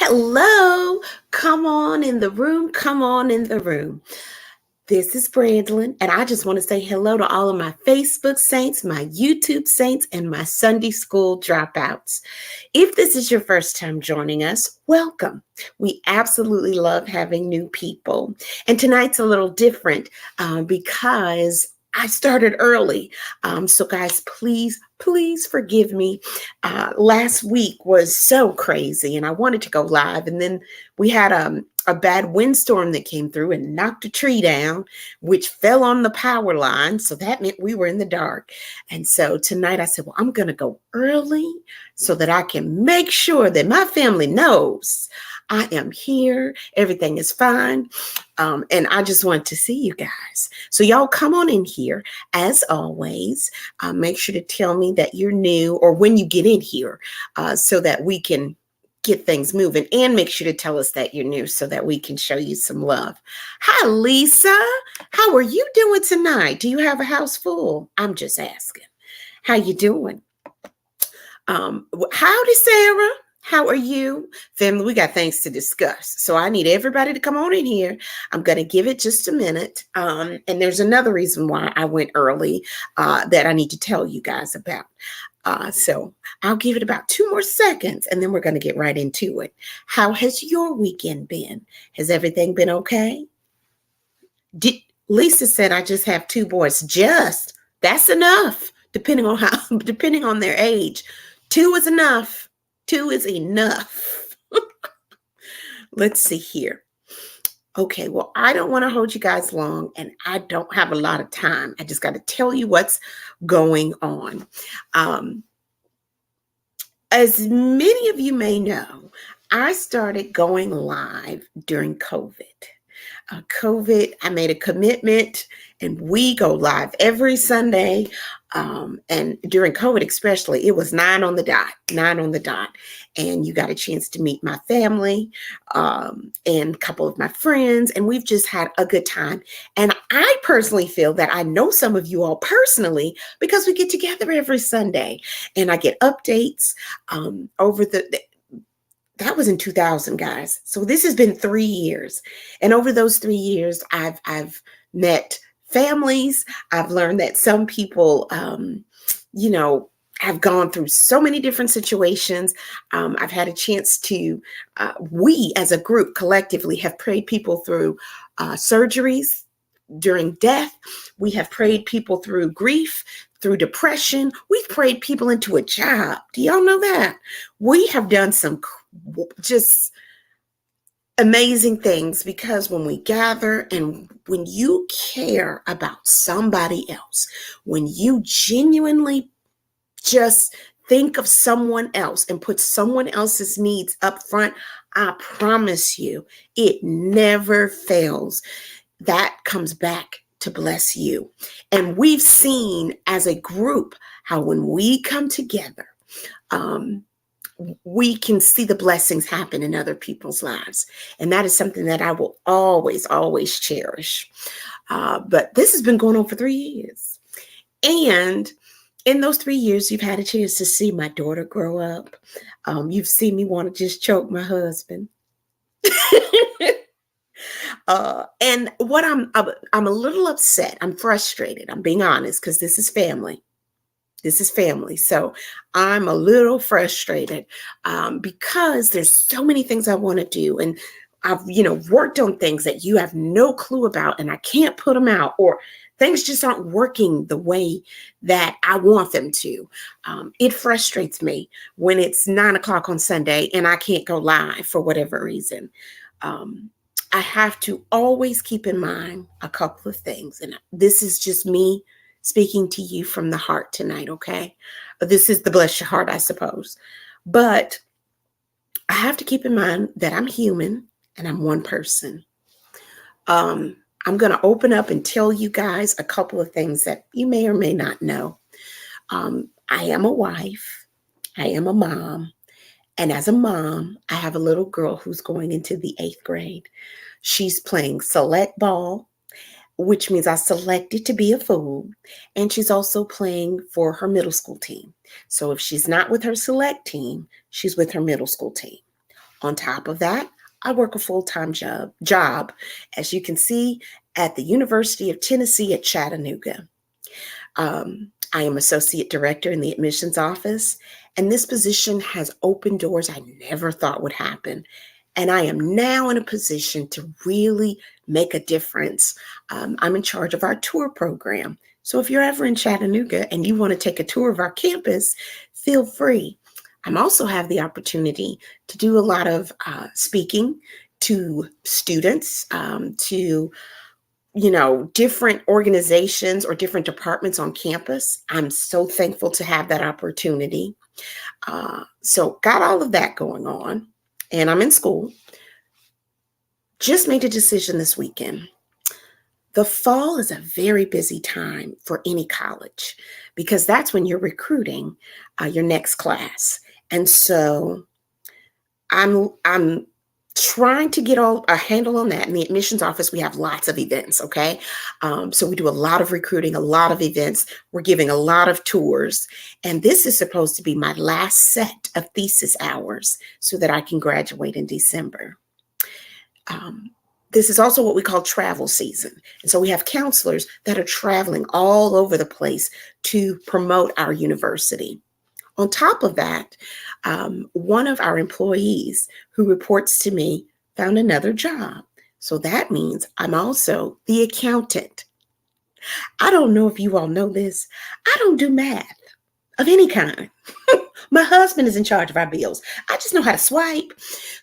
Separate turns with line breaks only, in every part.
Hello. Come on in the room. Come on in the room. This is Brandlin, and I just want to say hello to all of my Facebook saints, my YouTube saints, and my Sunday school dropouts. If this is your first time joining us, welcome. We absolutely love having new people. And tonight's a little different because I started early. So, guys, please forgive me. Last week was so crazy, and I wanted to go live, and then we had a bad windstorm that came through and knocked a tree down, which fell on the power line. So that meant we were in the dark. And so tonight I said, well, I'm going to go early so that I can make sure that my family knows I am here. Everything is fine. And I just want to see you guys. So y'all come on in here. As always, make sure to tell me that you're new or when you get in here so that we can get things moving, and make sure to tell us that you're new so that we can show you some love. Hi, Lisa. How are you doing tonight? Do you have a house full? I'm just asking. How you doing? Howdy, Sarah. How are you? Family, we got things to discuss. So I need everybody to come on in here. I'm going to give it just a minute. And there's another reason why I went early that I need to tell you guys about. So I'll give it about 2 more seconds and then we're going to get right into it. How has your weekend been? Has everything been okay? Lisa said, I just have 2 boys. That's enough, depending on their age. 2 is enough. 2 is enough. Let's see here. Okay, well, I don't want to hold you guys long, and I don't have a lot of time. I just got to tell you what's going on. As many of you may know, I started going live during COVID. I made a commitment, and we go live every Sunday. And during COVID especially, it was 9 on the dot. And you got a chance to meet my family and a couple of my friends, and we've just had a good time. And I personally feel that I know some of you all personally because we get together every Sunday, and I get updates that was in 2000, guys. So this has been 3 years. And over those 3 years, I've met families. I've learned that some people, have gone through so many different situations. I've had a chance to, we as a group collectively have prayed people through surgeries during death. We have prayed people through grief, through depression. We've prayed people into a job. Do y'all know that? We have done some just amazing things, because when we gather and when you care about somebody else, when you genuinely just think of someone else and put someone else's needs up front, I promise you, it never fails. That comes back to bless you. And we've seen as a group how when we come together, we can see the blessings happen in other people's lives. And that is something that I will always, always cherish. But this has been going on for 3 years. And in those 3 years, you've had a chance to see my daughter grow up. You've seen me want to just choke my husband. And what I'm a little upset. I'm frustrated. I'm being honest, because this is family. This is family. So I'm a little frustrated because there's so many things I want to do. And I've, worked on things that you have no clue about, and I can't put them out, or things just aren't working the way that I want them to. It frustrates me when it's 9 o'clock on Sunday and I can't go live for whatever reason. I have to always keep in mind a couple of things. And this is just me speaking to you from the heart tonight, okay? This is the bless your heart, I suppose. But I have to keep in mind that I'm human and I'm one person. I'm going to open up and tell you guys a couple of things that you may or may not know. I am a wife. I am a mom. And as a mom, I have a little girl who's going into the 8th grade. She's playing select ball, which means I selected to be a fool. And she's also playing for her middle school team. So if she's not with her select team, she's with her middle school team. On top of that, I work a full-time job, as you can see, at the University of Tennessee at Chattanooga. I am associate director in the admissions office, and this position has opened doors I never thought would happen. And I am now in a position to really make a difference. I'm in charge of our tour program. So if you're ever in Chattanooga and you want to take a tour of our campus, feel free. I also have the opportunity to do a lot of speaking to students, to different organizations or different departments on campus. I'm so thankful to have that opportunity. So got all of that going on, and I'm in school. Just made a decision this weekend. The fall is a very busy time for any college because that's when you're recruiting your next class. And so I'm trying to get a handle on that. In the admissions office, we have lots of events, okay? So we do a lot of recruiting, a lot of events. We're giving a lot of tours. And this is supposed to be my last set of thesis hours so that I can graduate in December. This is also what we call travel season. And so we have counselors that are traveling all over the place to promote our university. On top of that, one of our employees who reports to me found another job. So that means I'm also the accountant. I don't know if you all know this. I don't do math of any kind. My husband is in charge of our bills. I just know how to swipe.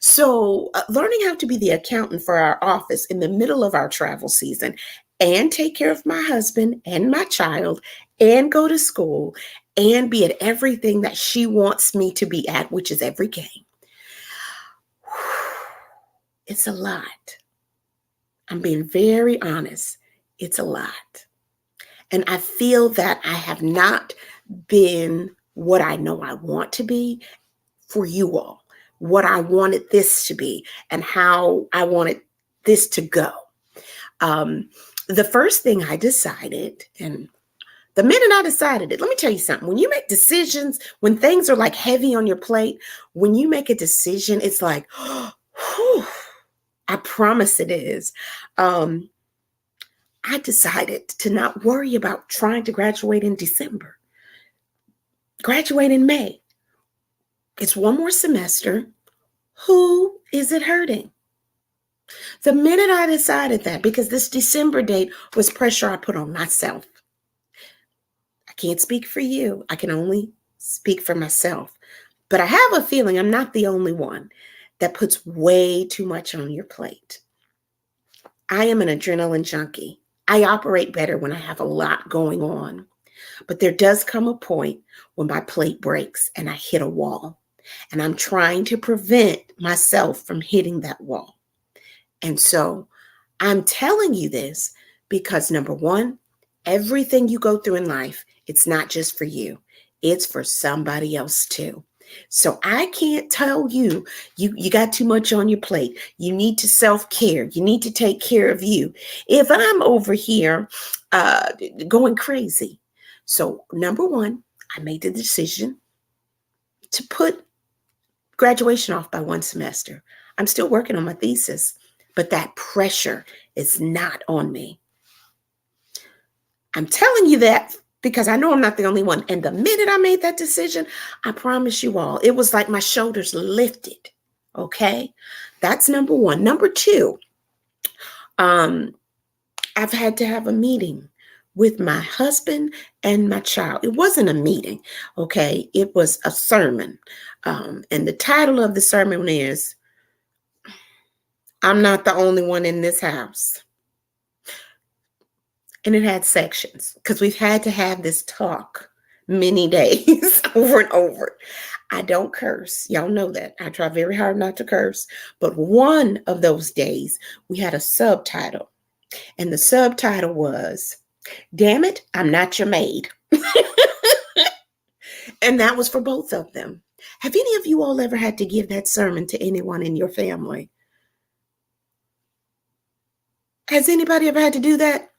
So learning how to be the accountant for our office in the middle of our travel season and take care of my husband and my child and go to school and be at everything that she wants me to be at, which is every game. It's a lot. I'm being very honest. It's a lot. And I feel that I have not been what I know I want to be for you all, what I wanted this to be and how I wanted this to go. The first thing I decided, and the minute I decided it, let me tell you something. When you make decisions, when things are like heavy on your plate, when you make a decision, it's like, whew, I promise it is. I decided to not worry about trying to graduate in December. Graduate in May. It's one more semester. Who is it hurting? The minute I decided that, because this December date was pressure I put on myself. I can't speak for you. I can only speak for myself. But I have a feeling I'm not the only one that puts way too much on your plate. I am an adrenaline junkie. I operate better when I have a lot going on. But there does come a point when my plate breaks and I hit a wall. And I'm trying to prevent myself from hitting that wall. And so I'm telling you this because, number one, everything you go through in life, it's not just for you. It's for somebody else too. So I can't tell you, you got too much on your plate. You need to self-care. You need to take care of you. If I'm over here going crazy. So number one, I made the decision to put graduation off by one semester. I'm still working on my thesis, but that pressure is not on me. I'm telling you that because I know I'm not the only one. And the minute I made that decision, I promise you all, it was like my shoulders lifted. Okay. That's number one. Number two, I've had to have a meeting with my husband and my child. It wasn't a meeting. Okay. It was a sermon. And the title of the sermon is, I'm not the only one in this house. And it had sections because we've had to have this talk many days over and over. I don't curse. Y'all know that. I try very hard not to curse. But one of those days, we had a subtitle. And the subtitle was, "Damn it, I'm not your maid." And that was for both of them. Have any of you all ever had to give that sermon to anyone in your family? Has anybody ever had to do that?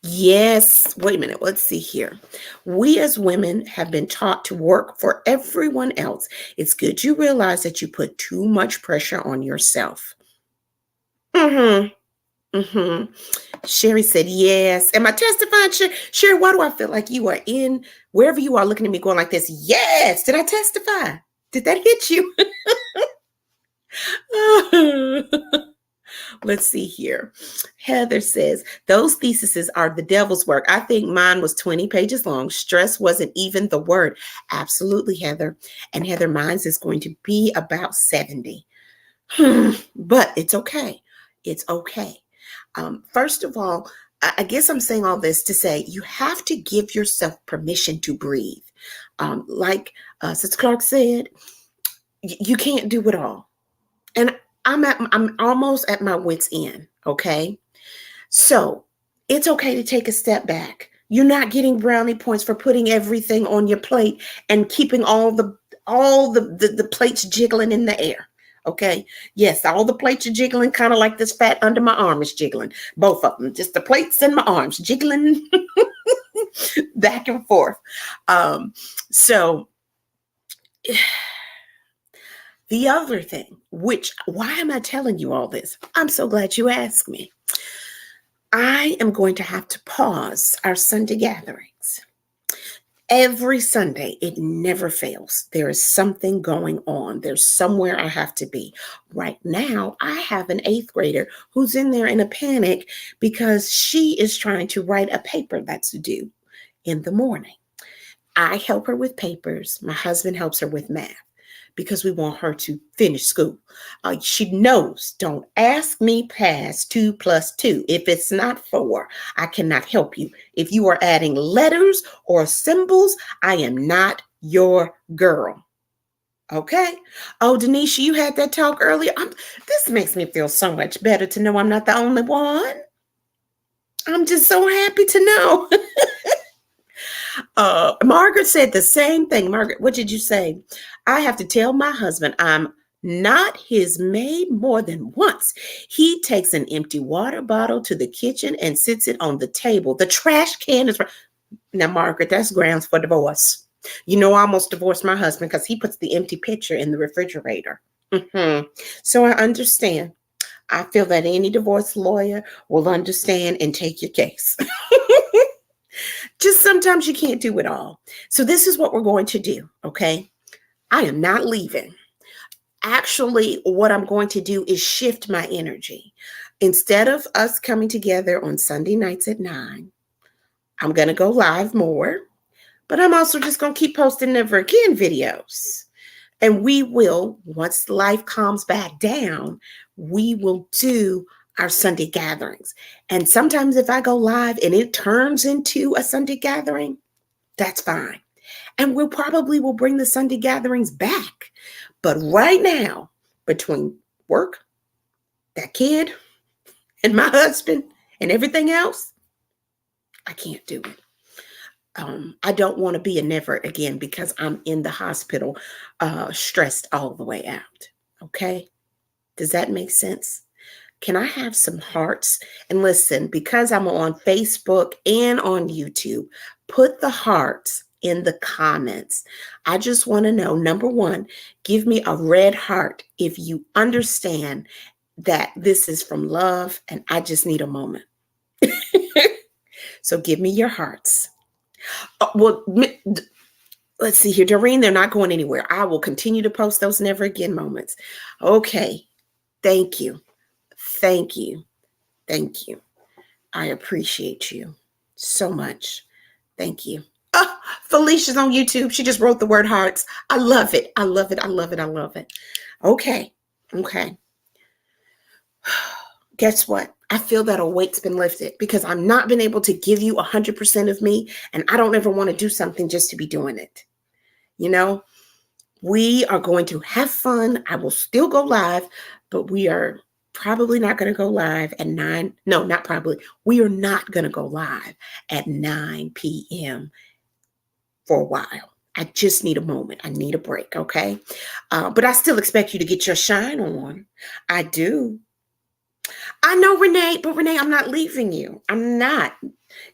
Yes. Wait a minute. Let's see here. We as women have been taught to work for everyone else. It's good you realize that you put too much pressure on yourself. Mm-hmm. Mm-hmm. Sherry said, yes. Am I testifying, Sherry? Sherry, why do I feel like you are in wherever you are looking at me going like this? Yes. Did I testify? Did that hit you? Let's see here. Heather says, those theses are the devil's work. I think mine was 20 pages long. Stress wasn't even the word. Absolutely, Heather. And Heather, mine's is going to be about 70. But it's okay. It's okay. First of all, I guess I'm saying all this to say you have to give yourself permission to breathe. Like Sister Clark said, you can't do it all. And I'm almost at my wit's end, okay? So it's okay to take a step back. You're not getting brownie points for putting everything on your plate and keeping all the plates jiggling in the air. Okay. Yes, all the plates are jiggling, kind of like this fat under my arm is jiggling. Both of them, just the plates and my arms jiggling back and forth. So the other thing, why am I telling you all this? I'm so glad you asked me. I am going to have to pause our Sunday gatherings. Every Sunday, it never fails. There is something going on. There's somewhere I have to be. Right now, I have an 8th grader who's in there in a panic because she is trying to write a paper that's due in the morning. I help her with papers. My husband helps her with math because we want her to finish school. She knows, don't ask me past 2 plus 2. If it's not 4, I cannot help you. If you are adding letters or symbols, I am not your girl. Okay? Oh, Denisha, you had that talk earlier. This makes me feel so much better to know I'm not the only one. I'm just so happy to know. Margaret said the same thing. Margaret, what did you say? I have to tell my husband I'm not his maid more than once. He takes an empty water bottle to the kitchen and sits it on the table. The trash can is... Now, Margaret, that's grounds for divorce. You know, I almost divorced my husband because he puts the empty pitcher in the refrigerator. So I understand. I feel that any divorce lawyer will understand and take your case. Just sometimes you can't do it all. So this is what we're going to do, okay? I am not leaving. Actually, what I'm going to do is shift my energy. Instead of us coming together on Sunday nights at 9, I'm going to go live more, but I'm also just going to keep posting Never Again videos. And we will, once life calms back down, we will do our Sunday gatherings. And sometimes if I go live and it turns into a Sunday gathering, that's fine. And we'll probably will bring the Sunday gatherings back. But right now, between work, that kid, and my husband, and everything else, I can't do it. I don't want to be a never again because I'm in the hospital stressed all the way out. Okay? Does that make sense? Can I have some hearts? And listen, because I'm on Facebook and on YouTube, put the hearts in the comments. I just want to know, number one, give me a red heart if you understand that this is from love and I just need a moment. So give me your hearts. Well, let's see here. Doreen, they're not going anywhere. I will continue to post those never again moments. Okay. Thank you. Thank you. Thank you. I appreciate you so much. Thank you. Oh, Felicia's on YouTube. She just wrote the word hearts. I love it. I love it. I love it. I love it. Okay. Okay. Guess what? I feel that a weight's been lifted because I've not been able to give you 100% of me, and I don't ever want to do something just to be doing it. You know, we are going to have fun. I will still go live, but we are probably not going to go live at 9. No, not probably. We are not going to go live at 9 p.m. for a while. I just need a moment. I need a break, okay? But I still expect you to get your shine on. I do. I know, Renee, but Renee, I'm not leaving you. I'm not.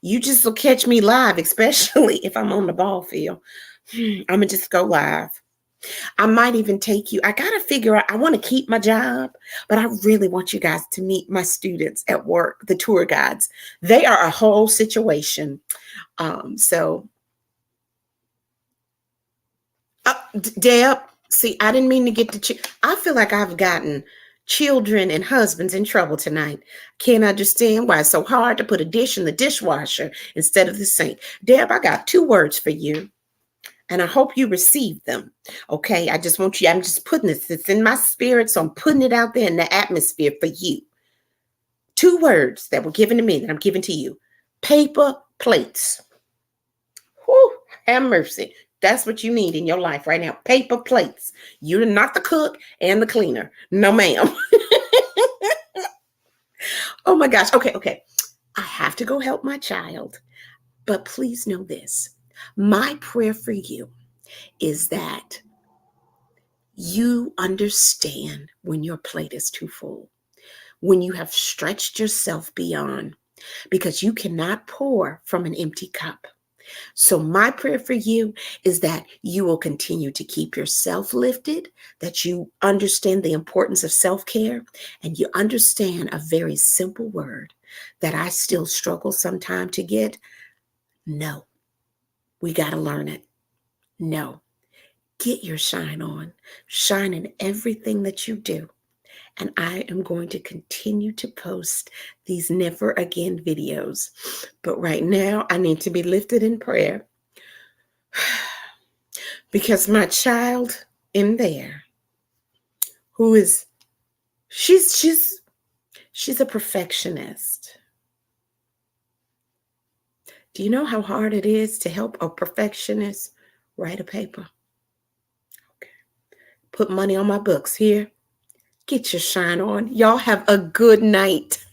You just will catch me live, especially if I'm on the ball field. I'm going to just go live. I might even take you. I got to figure out, I want to keep my job, but I really want you guys to meet my students at work, the tour guides. They are a whole situation. So, Deb, see, I didn't mean to get I feel like I've gotten children and husbands in trouble tonight. Can't understand why it's so hard to put a dish in the dishwasher instead of the sink. Deb, I got 2 words for you, and I hope you receive them. Okay, I just want you, I'm just putting this, it's in my spirit, so I'm putting it out there in the atmosphere for you. 2 words that were given to me that I'm giving to you. Paper plates. Whew, have mercy. That's what you need in your life right now. Paper plates. You're not the cook and the cleaner. No, ma'am. Oh my gosh. Okay. I have to go help my child. But please know this. My prayer for you is that you understand when your plate is too full, when you have stretched yourself beyond, because you cannot pour from an empty cup. So my prayer for you is that you will continue to keep yourself lifted, that you understand the importance of self-care, and you understand a very simple word that I still struggle sometimes to get. No, we got to learn it. No, get your shine on. Shine in everything that you do. And I am going to continue to post these never again videos. But right now, I need to be lifted in prayer because my child in there, who is, she's a perfectionist. Do you know how hard it is to help a perfectionist write a paper? Okay. Put money on my books here. Get your shine on. Y'all have a good night.